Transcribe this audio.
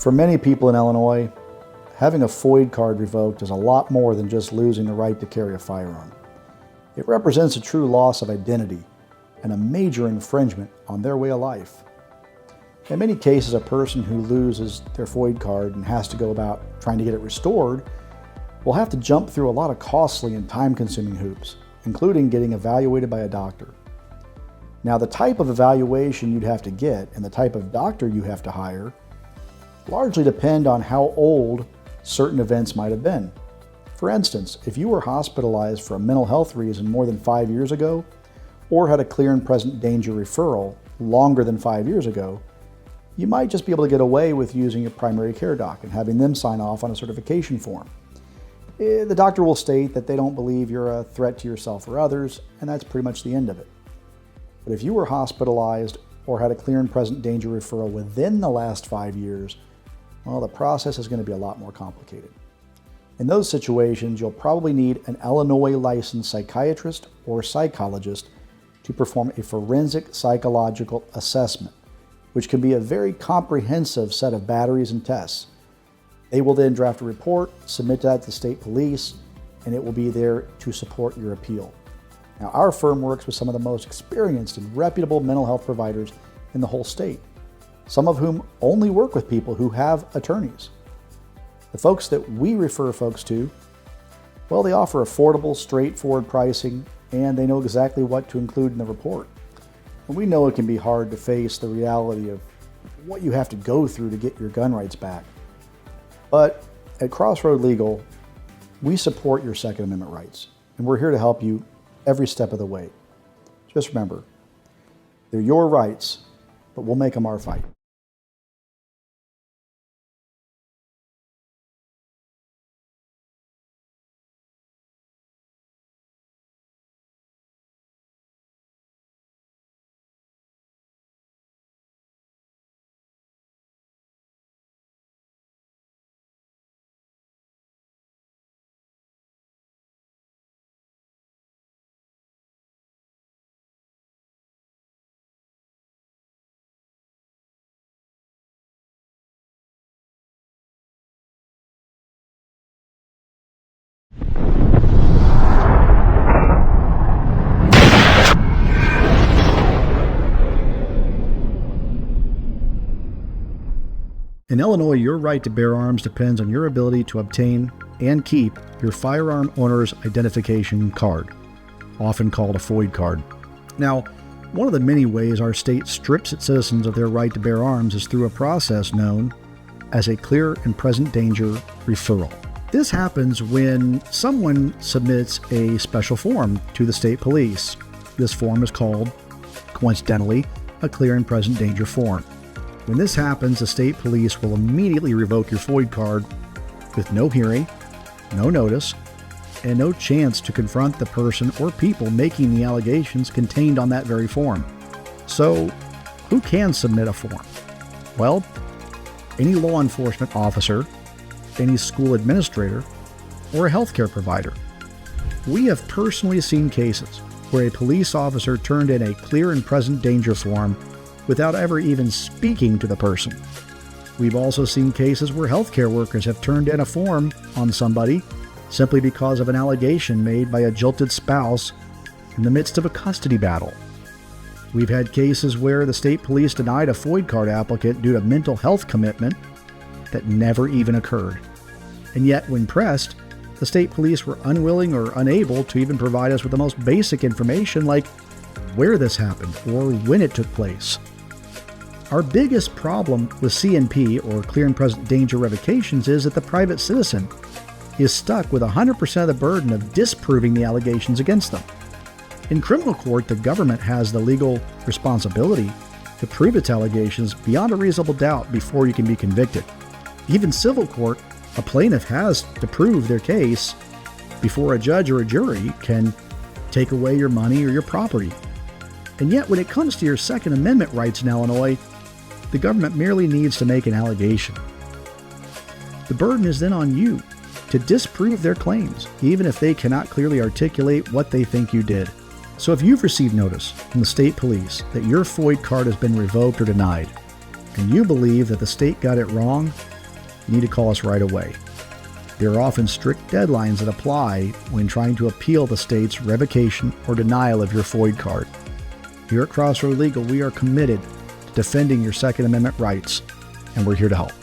For many people in Illinois, having a FOID card revoked is a lot more than just losing the right to carry a firearm. It represents a true loss of identity and a major infringement on their way of life. In many cases, a person who loses their FOID card and has to go about trying to get it restored will have to jump through a lot of costly and time-consuming hoops, including getting evaluated by a doctor. Now, the type of evaluation you'd have to get and the type of doctor you have to hire largely depend on how old certain events might have been. For instance, if you were hospitalized for a mental health reason more than 5 years ago, or had a clear and present danger referral longer than 5 years ago, you might just be able to get away with using a primary care doc and having them sign off on a certification form. The doctor will state that they don't believe you're a threat to yourself or others, and that's pretty much the end of it. But if you were hospitalized or had a clear and present danger referral within the last 5 years, well, the process is going to be a lot more complicated. In those situations, you'll probably need an Illinois licensed psychiatrist or psychologist to perform a forensic psychological assessment, which can be a very comprehensive set of batteries and tests. They will then draft a report, submit that to the state police, and it will be there to support your appeal. Now, our firm works with some of the most experienced and reputable mental health providers in the whole state, some of whom only work with people who have attorneys. The folks that we refer folks to, well, they offer affordable, straightforward pricing, and they know exactly what to include in the report. And we know it can be hard to face the reality of what you have to go through to get your gun rights back. But at Crossroad Legal, we support your Second Amendment rights, and we're here to help you every step of the way. Just remember, they're your rights, but we'll make them our fight. In Illinois, your right to bear arms depends on your ability to obtain and keep your firearm owner's identification card, often called a FOID card. Now, one of the many ways our state strips its citizens of their right to bear arms is through a process known as a clear and present danger referral. This happens when someone submits a special form to the state police. This form is called, coincidentally, a clear and present danger form. When this happens, the state police will immediately revoke your FOID card with no hearing, no notice, and no chance to confront the person or people making the allegations contained on that very form. So, who can submit a form? Well, any law enforcement officer, any school administrator, or a healthcare provider. We have personally seen cases where a police officer turned in a clear and present danger form without ever even speaking to the person. We've also seen cases where healthcare workers have turned in a form on somebody simply because of an allegation made by a jilted spouse in the midst of a custody battle. We've had cases where the state police denied a FOID card applicant due to mental health commitment that never even occurred. And yet, when pressed, the state police were unwilling or unable to even provide us with the most basic information like where this happened or when it took place. Our biggest problem with CNP, or clear and present danger revocations, is that the private citizen is stuck with 100% of the burden of disproving the allegations against them. In criminal court, the government has the legal responsibility to prove its allegations beyond a reasonable doubt before you can be convicted. Even civil court, a plaintiff has to prove their case before a judge or a jury can take away your money or your property. And yet, when it comes to your Second Amendment rights in Illinois, the government merely needs to make an allegation. The burden is then on you to disprove their claims, even if they cannot clearly articulate what they think you did. So if you've received notice from the state police that your FOID card has been revoked or denied, and you believe that the state got it wrong, you need to call us right away. There are often strict deadlines that apply when trying to appeal the state's revocation or denial of your FOID card. Here at Crossroad Legal, we are committed to defending your Second Amendment rights, and we're here to help.